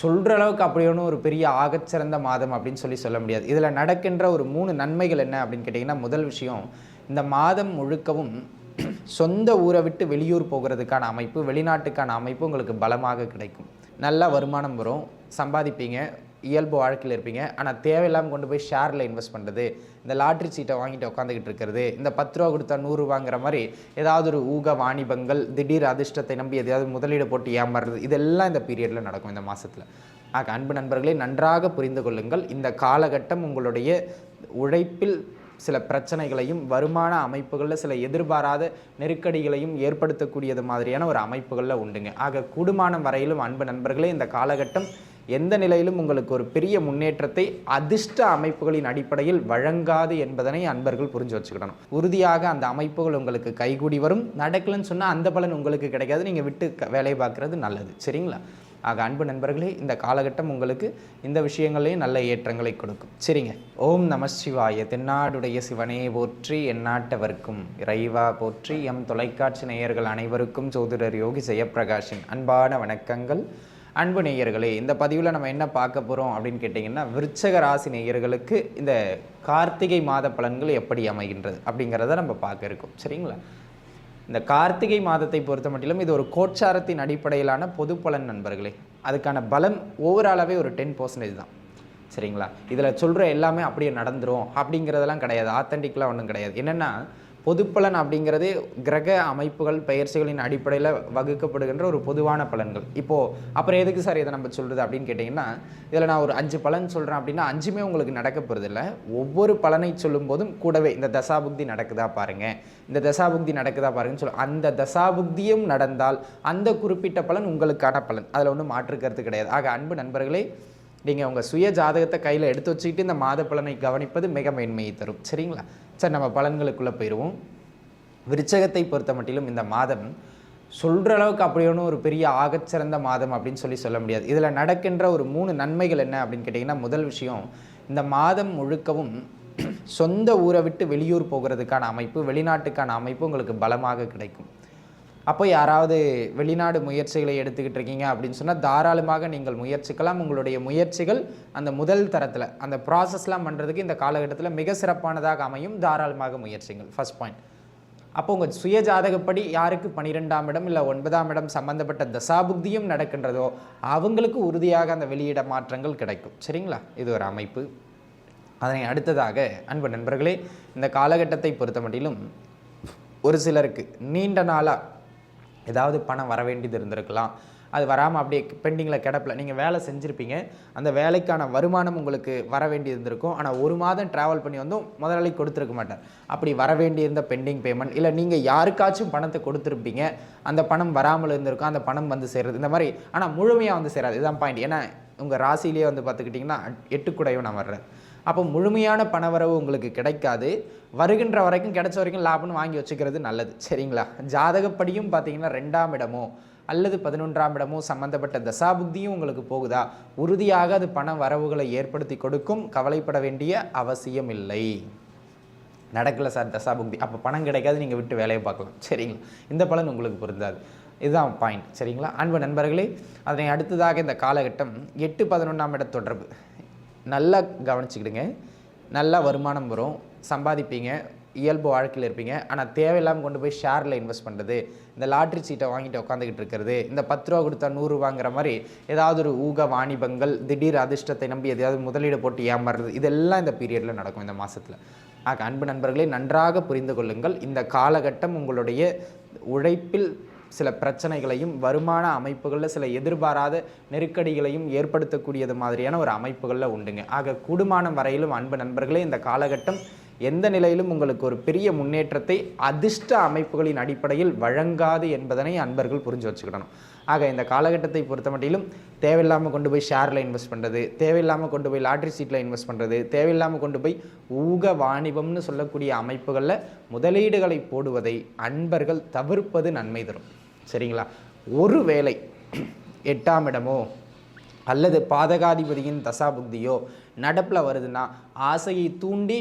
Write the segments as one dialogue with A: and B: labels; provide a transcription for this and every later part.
A: சொல்கிற அளவுக்கு அப்படி ஒன்றும் ஒரு பெரிய ஆகச்சிறந்த மாதம் அப்படின்னு சொல்ல முடியாது. இதில் நடக்கின்ற ஒரு 3 நன்மைகள் என்ன அப்படின்னு கேட்டிங்கன்னா, முதல் விஷயம், இந்த மாதம் முழுக்கவும் சொந்த ஊரை விட்டு வெளியூர் போகிறதுக்கான அமைப்பு, வெளிநாட்டுக்கான அமைப்பு உங்களுக்கு பலமாக கிடைக்கும். நல்ல வருமானம் வரும், சம்பாதிப்பீங்க, இயல்பு வாழ்க்கையில் இருப்பீங்க. ஆனால் தேவையில்லாமல் கொண்டு போய் ஷேரில் இன்வெஸ்ட் பண்ணுறது, இந்த லாட்ரி சீட்டை வாங்கிட்டு உட்காந்துக்கிட்டு இருக்கிறது, இந்த 10 ரூபா கொடுத்தா 100 ரூபாங்கிற மாதிரி ஏதாவது ஒரு ஊக வாணிபங்கள், திடீர் அதிர்ஷ்டத்தை நம்பி எதையாவது முதலீடு போட்டு ஏமாறுறது, இதெல்லாம் இந்த பீரியடில் நடக்கும், இந்த மாதத்தில். அன்பு நண்பர்களே, நன்றாக புரிந்து கொள்ளுங்கள். இந்த காலகட்டம் உங்களுடைய உழைப்பில் சில பிரச்சனைகளையும், வருமான அமைப்புகளில் சில எதிர்பாராத நெருக்கடிகளையும் ஏற்படுத்தக்கூடியது மாதிரியான ஒரு அமைப்புகளில் உண்டுங்க. கூடுமான வரையிலும் அன்பு நண்பர்களே, இந்த காலகட்டம் எந்த நிலையிலும் உங்களுக்கு ஒரு பெரிய முன்னேற்றத்தை அதிர்ஷ்ட அமைப்புகளின் அடிப்படையில் வழங்காது என்பதனை அன்பர்கள் புரிஞ்சு வச்சுக்கிடணும். உறுதியாக அந்த அமைப்புகள் உங்களுக்கு கைகூடி வரும். நடக்கலன்னு சொன்னால் அந்த பலன் உங்களுக்கு கிடைக்காது, நீங்கள் விட்டு வேலையை பார்க்குறது நல்லது. சரிங்களா? அன்பு நண்பர்களே, இந்த காலகட்டம் உங்களுக்கு இந்த விஷயங்களையும் நல்ல ஏற்றங்களை கொடுக்கும். சரிங்க. ஓம் நம சிவாய. தென்னாடுடைய சிவனே போற்றி, எந்நாட்டவர்க்கும் இறைவா போற்றி. எம் தொலைக்காட்சி நேயர்கள் அனைவருக்கும் ஜோதிடர் யோகி ஜெயப்பிரகாஷின் அன்பான வணக்கங்கள். அன்பு நேயர்களே, இந்த பதிவில் நம்ம என்ன பார்க்க போகிறோம் அப்படின்னு கேட்டிங்கன்னா, விருச்சக ராசி நேயர்களுக்கு இந்த கார்த்திகை மாத பலன்கள் எப்படி அமைகின்றது அப்படிங்கிறத நம்ம பார்க்க இருக்கோம். சரிங்களா? இந்த கார்த்திகை மாதத்தை பொறுத்த மட்டிலும் இது ஒரு கோட்சாரத்தின் அடிப்படையிலான பொது பலன் நண்பர்களே. அதுக்கான பலம் ஓவராலாகவே ஒரு 10% தான். சரிங்களா? இதில் சொல்கிற எல்லாமே அப்படியே நடந்துரும் அப்படிங்கிறதெல்லாம் கிடையாது, ஆத்தென்டிக்கெலாம் ஒன்றும் கிடையாது. என்னென்னா, பொதுப்பலன் அப்படிங்கிறது கிரக அமைப்புகள் பெயர்ச்சிகளின் அடிப்படையில் வகுக்கப்படுகின்ற ஒரு பொதுவான பலன்கள். இப்போது அப்புறம் எதுக்கு சார் இதை நம்ம சொல்கிறது அப்படின்னு கேட்டிங்கன்னா, இதில் நான் ஒரு 5 பலன் சொல்கிறேன் அப்படின்னா 5மே உங்களுக்கு நடக்க போகிறதில்ல. ஒவ்வொரு பலனை சொல்லும் போதும் கூடவே இந்த தசாபுக்தி நடக்குதா பாருங்கள், இந்த தசாபுக்தி நடக்குதா பாருங்கன்னு சொல்லுவோம். அந்த தசாபுக்தியும் நடந்தால் அந்த குறிப்பிட்ட பலன் உங்களுக்கான பலன், அதில் ஒன்றும் மாற்றுக்கிறது கிடையாது. அன்பு நண்பர்களே, நீங்கள் உங்கள் சுய ஜாதகத்தை கையில் எடுத்து வச்சுக்கிட்டு இந்த மாத பலனை கவனிப்பது மிக மேன்மையை தரும். சரிங்களா? சரி, நம்ம பலன்களுக்குள்ளே போயிடுவோம். விருச்சகத்தை பொறுத்த மட்டிலும் இந்த மாதம் சொல்கிற அளவுக்கு அப்படி ஒன்றும் ஒரு பெரிய ஆகச்சிறந்த மாதம் அப்படின்னு சொல்ல முடியாது. இதில் நடக்கின்ற ஒரு 3 நன்மைகள் என்ன அப்படின்னு கேட்டிங்கன்னா, முதல் விஷயம், இந்த மாதம் முழுக்கவும் சொந்த ஊரை விட்டு வெளியூர் போகிறதுக்கான அமைப்பு, வெளிநாட்டுக்கான அமைப்பு உங்களுக்கு பலமாக கிடைக்கும். அப்போ யாராவது வெளிநாடு முயற்சிகளை எடுத்துக்கிட்டு இருக்கீங்க அப்படின்னு சொன்னால் தாராளமாக நீங்கள் முயற்சிக்கலாம். உங்களுடைய முயற்சிகள் அந்த முதல் தரத்தில் அந்த ப்ராசஸ்லாம் பண்ணுறதுக்கு இந்த காலகட்டத்தில் மிக சிறப்பானதாக அமையும். தாராளமாக முயற்சிகள். First point. அப்போ உங்கள் சுய ஜாதகப்படி யாருக்கு 12ஆம் இடம் இல்லை 9ஆம் இடம் சம்பந்தப்பட்ட தசாபுக்தியும் நடக்கின்றதோ அவங்களுக்கு உறுதியாக அந்த வெளியிட மாற்றங்கள் கிடைக்கும். சரிங்களா? இது ஒரு அமைப்பு. அதனை அடுத்ததாக அன்பு நண்பர்களே, இந்த காலகட்டத்தை பொறுத்த மட்டிலும் ஒரு சிலருக்கு நீண்ட நாளாக ஏதாவது பணம் வர வேண்டியது இருந்திருக்கலாம், அது வராமல் அப்படியே பெண்டிங்கில் கிடப்பில் நீங்கள் வேலை செஞ்சுருப்பீங்க, அந்த வேலைக்கான வருமானம் உங்களுக்கு வர வேண்டி இருந்திருக்கும். ஆனால் 1 மாதம் ட்ராவல் பண்ணி வந்தும் முதலாளி கொடுத்துருக்க மாட்டார். அப்படி வர வேண்டியிருந்த பெண்டிங் பேமெண்ட், இல்லை நீங்கள் யாருக்காச்சும் பணத்தை கொடுத்துருப்பீங்க, அந்த பணம் வராமல் இருந்திருக்கும், அந்த பணம் வந்து சேர்றது, இந்த மாதிரி. ஆனால் முழுமையாக வந்து சேராது. இதுதான் பாயிண்ட். ஏன்னா உங்கள் ராசியிலே வந்து பார்த்துக்கிட்டிங்கன்னா 8 குடையும் நான் வர்றேன். அப்போ முழுமையான பணவரவு உங்களுக்கு கிடைக்காது. வருகின்ற வரைக்கும் கிடைச்ச வரைக்கும் லாபம்னு வாங்கி வச்சுக்கிறது நல்லது. சரிங்களா? ஜாதகப்படியும் பார்த்தீங்கன்னா 2ஆம் இடமோ அல்லது 11ஆம் இடமோ சம்மந்தப்பட்ட தசாபுக்தியும் உங்களுக்கு போகுதா, உறுதியாக அது பண வரவுகளை ஏற்படுத்தி கொடுக்கும். கவலைப்பட வேண்டிய அவசியம் இல்லை. நடக்கலை சார் தசாபுக்தி, அப்போ பணம் கிடைக்காது, நீங்கள் விட்டு வேலையை பார்க்கலாம். சரிங்களா? இந்த பலன் உங்களுக்கு பொருந்தாது. இதுதான் பாயிண்ட். சரிங்களா? அன்பு நண்பர்களே, அதனை அடுத்ததாக இந்த காலகட்டம் 8-11ஆம் இட தொடர்பு நல்லா கவனிச்சுக்கிடுங்க. நல்லா வருமானம் வரும், சம்பாதிப்பீங்க, இயல்பு வாழ்க்கையில் இருப்பீங்க. ஆனால் தேவையில்லாமல் கொண்டு போய் ஷேரில் இன்வெஸ்ட் பண்ணுறது, இந்த லாட்ரி சீட்டை வாங்கிட்டு உட்காந்துக்கிட்டு இருக்கிறது, இந்த 10 ரூபா கொடுத்தா 100 ரூபாங்கிற மாதிரி ஏதாவது ஒரு ஊக வாணிபங்கள், திடீர் அதிர்ஷ்டத்தை நம்பி எதையாவது முதலீடு போட்டு ஏமாறுறது, இதெல்லாம் இந்த பீரியடில் நடக்கும், இந்த மாதத்தில். அன்பு நண்பர்களே, நன்றாக புரிந்து கொள்ளுங்கள். இந்த காலகட்டம் உங்களுடைய உழைப்பில் சில பிரச்சனைகளையும், வருமான அமைப்புகளில் சில எதிர்பாராத நெருக்கடிகளையும் ஏற்படுத்தக்கூடியது மாதிரியான ஒரு அமைப்புகளில் உண்டுங்க. கூடுமான வரையிலும் அன்பு நண்பர்களே, இந்த காலகட்டம் எந்த நிலையிலும் உங்களுக்கு ஒரு பெரிய முன்னேற்றத்தை அதிர்ஷ்ட அமைப்புகளின் அடிப்படையில் வழங்காது என்பதனை அன்பர்கள் புரிஞ்சு வச்சுக்கிடணும். இந்த காலகட்டத்தை பொறுத்த மட்டிலும் தேவையில்லாமல் கொண்டு போய் ஷேரில் இன்வெஸ்ட் பண்ணுறது, தேவையில்லாமல் கொண்டு போய் லாட்ரி சீட்டில் இன்வெஸ்ட் பண்ணுறது, தேவையில்லாமல் கொண்டு போய் ஊக வாணிபம்னு சொல்லக்கூடிய அமைப்புகளில் முதலீடுகளை போடுவதை அன்பர்கள் தவிர்ப்பது நன்மை தரும். சரிங்களா? ஒரு வேளை 8ஆம் இடமோ அல்லது பாதகாதிபதியின் தசாபுக்தியோ நடப்பில் வருதுன்னா ஆசையை தூண்டி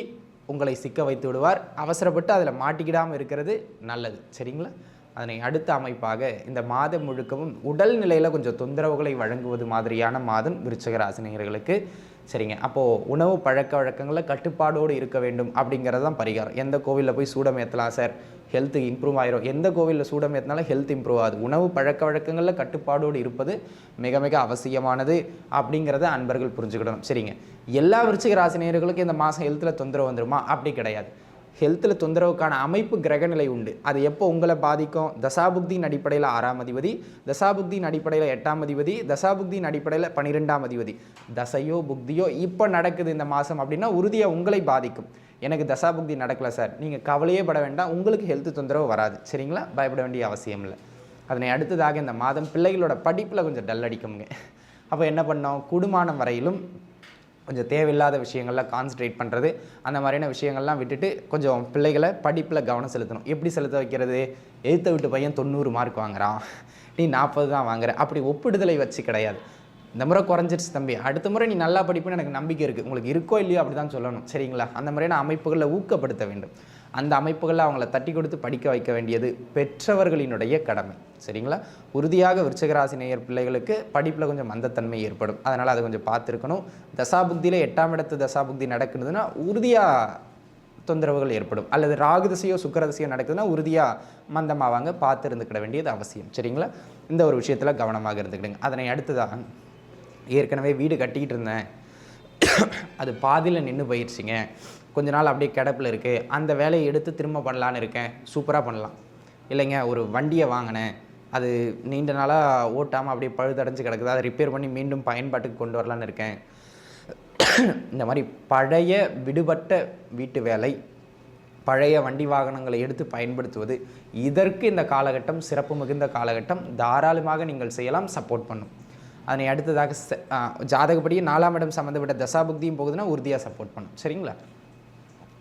A: உங்களை சிக்க வைத்து விடுவார். அவசரப்பட்டு அதில் மாட்டிக்கிடாமல் இருக்கிறது நல்லது. சரிங்களா? அதனை அடுத்த அமைப்பாக இந்த மாதம் முழுக்கவும் உடல் நிலையில் கொஞ்சம் தொந்தரவுகளை வழங்குவது மாதிரியான மாதம் விருச்சிக ராசி நேயர்களுக்கு. சரிங்க, அப்போது உணவு பழக்க வழக்கங்களில் கட்டுப்பாடோடு இருக்க வேண்டும் அப்படிங்கிறது தான் பரிகாரம். எந்த கோவிலில் போய் சூடம் ஏற்றலாம் சார், ஹெல்த்து இம்ப்ரூவ் ஆயிரும்? எந்த கோவிலில் சூடம் ஏற்றினாலும் ஹெல்த் இம்ப்ரூவ் ஆகுது. உணவு பழக்க வழக்கங்களில் கட்டுப்பாடோடு இருப்பது மிக மிக அவசியமானது அப்படிங்கிறத அன்பர்கள் புரிஞ்சுக்கிடணும். சரிங்க, எல்லா விருச்சிக ராசி நேயர்களுக்கும் இந்த மாதம் ஹெல்த்தில் தொந்தரவு வந்துருமா? அப்படி கிடையாது. ஹெல்த்தில் தொந்தரவுக்கான அமைப்பு கிரகநிலை உண்டு. அது எப்போ உங்களை பாதிக்கும்? தசாபுக்தியின் அடிப்படையில் 6ஆம் அதிபதி, தசாபுக்தியின் அடிப்படையில் 8ஆம் அதிபதி, தசாபுக்தியின் அடிப்படையில் 12ஆம் அதிபதி. தசையோ புக்தியோ இப்போ நடக்குது இந்த மாதம் அப்படின்னா உறுதியாக உங்களை பாதிக்கும். எனக்கு தசாபுக்தி நடக்கலை சார், நீங்கள் கவலையே பட வேண்டாம், உங்களுக்கு ஹெல்த் தொந்தரவு வராது. சரிங்களா, பயப்பட வேண்டிய அவசியம் இல்லை. அதனை அடுத்ததாக இந்த மாதம் பிள்ளைகளோட படிப்பில் கொஞ்சம் டல் அடிக்குங்க. அப்போ என்ன பண்ணோம்? கூடுமானம் வரையிலும் கொஞ்சம் தேவையில்லாத விஷயங்களில் கான்சன்ட்ரேட் பண்ணுறது, அந்த மாதிரியான விஷயங்கள்லாம் விட்டுட்டு கொஞ்சம் பிள்ளைகளை படிப்பில் கவனம் செலுத்தணும். எப்படி செலுத்த வைக்கிறது? எழுத்த விட்டு பையன் 90 மார்க் வாங்குறான், நீ 40 தான் வாங்குற, அப்படி ஒப்பிடுதலை வச்சு கிடையாது. இந்த முறை குறைஞ்சிருச்சு தம்பி, அடுத்த முறை நீ நல்லா படிப்புன்னு எனக்கு நம்பிக்கை இருக்குது, உங்களுக்கு இருக்கோ இல்லையோ அப்படி தான் சொல்லணும். சரிங்களா, அந்த மாதிரியான அமைப்புகளில் ஊக்கப்படுத்த வேண்டும். அந்த அமைப்புகளில் அவங்கள தட்டி கொடுத்து படிக்க வைக்க வேண்டியது பெற்றவர்களினுடைய கடமை. சரிங்களா, உறுதியாக விருச்சிக ராசி நேயர் பிள்ளைகளுக்கு படிப்பில் கொஞ்சம் மந்தத்தன்மை ஏற்படும். அதனால் அதை கொஞ்சம் பார்த்துருக்கணும். தசாபுக்தியில் 8ஆம் இடத்து தசாபுக்தி நடக்குதுன்னா உறுதியாக தொந்தரவுகள் ஏற்படும். அல்லது ராகு திசையோ சுக்கிர திசையோ நடக்குதுன்னா உறுதியாக மந்தமாவாங்க, பார்த்து இருந்துக்கிட வேண்டியது அவசியம். சரிங்களா, இந்த ஒரு விஷயத்தில் கவனமாக இருந்துக்கிடுங்க. அதனை அடுத்துதான், ஏற்கனவே வீடு கட்டிக்கிட்டு இருந்தேன், அது பாதியில் நின்று போயிடுச்சிங்க, கொஞ்ச நாள் அப்படியே கிடப்பில் இருக்குது, அந்த வேலையை எடுத்து திரும்ப பண்ணலான்னு இருக்கேன். சூப்பராக பண்ணலாம். இல்லைங்க, ஒரு வண்டியை வாங்கினேன், அது நீண்ட நாளாக ஓட்டாமல் அப்படியே பழுதடைஞ்சு கிடக்குது, அதை ரிப்பேர் பண்ணி மீண்டும் பயன்பாட்டுக்கு கொண்டு வரலான்னு இருக்கேன். இந்த மாதிரி பழைய விடுபட்ட வீட்டு வேலை, பழைய வண்டி வாகனங்களை எடுத்து பயன்படுத்துவது, இதற்கு இந்த காலகட்டம் சிறப்பு மிகுந்த காலகட்டம். தாராளமாக நீங்கள் செய்யலாம், சப்போர்ட் பண்ணும். அதனை அடுத்ததாக ஜாதகப்படி 4ஆம் இடம் சம்மந்தப்பட்ட தசாபுக்தியும் போகுதுன்னா உறுதியாக சப்போர்ட் பண்ணும். சரிங்களா,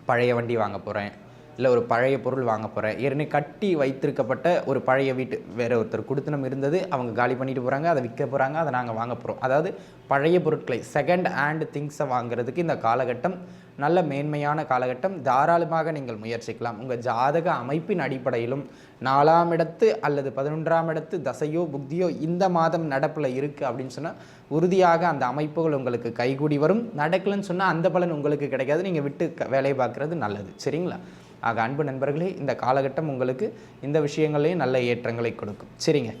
A: பழைய வண்டி வாங்க போகிறேன், இல்லை ஒரு பழைய பொருள் வாங்க போகிறேன், ஏற்கனவே கட்டி வைத்திருக்கப்பட்ட ஒரு பழைய வீட்டு வேறு ஒருத்தர் கொடுத்தனம் இருந்தது, அவங்க காலி பண்ணிட்டு போகிறாங்க, அதை விற்க போகிறாங்க, அதை நாங்கள் வாங்க போகிறோம். அதாவது பழைய பொருட்களை, செகண்ட் ஹேண்ட் திங்ஸை வாங்குறதுக்கு இந்த காலகட்டம் நல்ல மேன்மையான காலகட்டம். தாராளமாக நீங்கள் முயற்சிக்கலாம். உங்கள் ஜாதக அமைப்பின் அடிப்படையிலும் 4ஆம் இடத்து அல்லது 11ஆம் இடத்து தசையோ புக்தியோ இந்த மாதம் நடப்பில் இருக்குது அப்படின்னு சொன்னால் உறுதியாக அந்த அமைப்புகள் உங்களுக்கு கைகூடி வரும். நடக்கலன்னு சொன்னால் அந்த பலன் உங்களுக்கு கிடைக்காது, நீங்கள் விட்டு வேலையை பார்க்குறது நல்லது. சரிங்களா, ஆக அன்பு நண்பர்களே, இந்த காலகட்டம் உங்களுக்கு இந்த விஷயங்களையும் நல்ல ஏற்றங்களை கொடுக்கும். சரிங்க,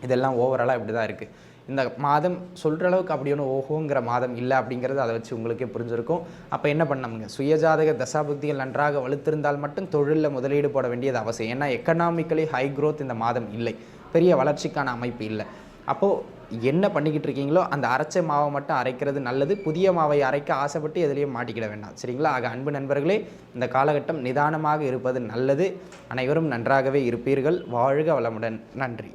A: இதெல்லாம் ஓவராலாக இப்படி தான் இருக்குது. இந்த மாதம் சொல்கிற அளவுக்கு அப்படி ஒன்று ஓஹோங்கிற மாதம் இல்லை அப்படிங்கிறது அதை வச்சு உங்களுக்கே புரிஞ்சிருக்கும். அப்போ என்ன பண்ணணுங்க? சுயஜாதக தசாபுக்திகள் நன்றாக வலுத்திருந்தால் மட்டும் தொழிலில் முதலீடு போட வேண்டியது அவசியம். ஏன்னா எக்கனாமிக்கலி ஹை க்ரோத் இந்த மாதம் இல்லை, பெரிய வளர்ச்சிக்கான அமைப்பு இல்லை. அப்போது என்ன பண்ணிக்கிட்டு இருக்கீங்களோ அந்த அரைச்ச மாவை மட்டும் அரைக்கிறது நல்லது. புதிய மாவை அரைக்க ஆசைப்பட்டு எதுலேயும் மாட்டிக்கிட வேண்டாம். சரிங்களா, ஆக அன்பு நண்பர்களே, இந்த காலகட்டம் நிதானமாக இருப்பது நல்லது. அனைவரும் நன்றாகவே இருப்பீர்கள். வாழ்க வளமுடன். நன்றி.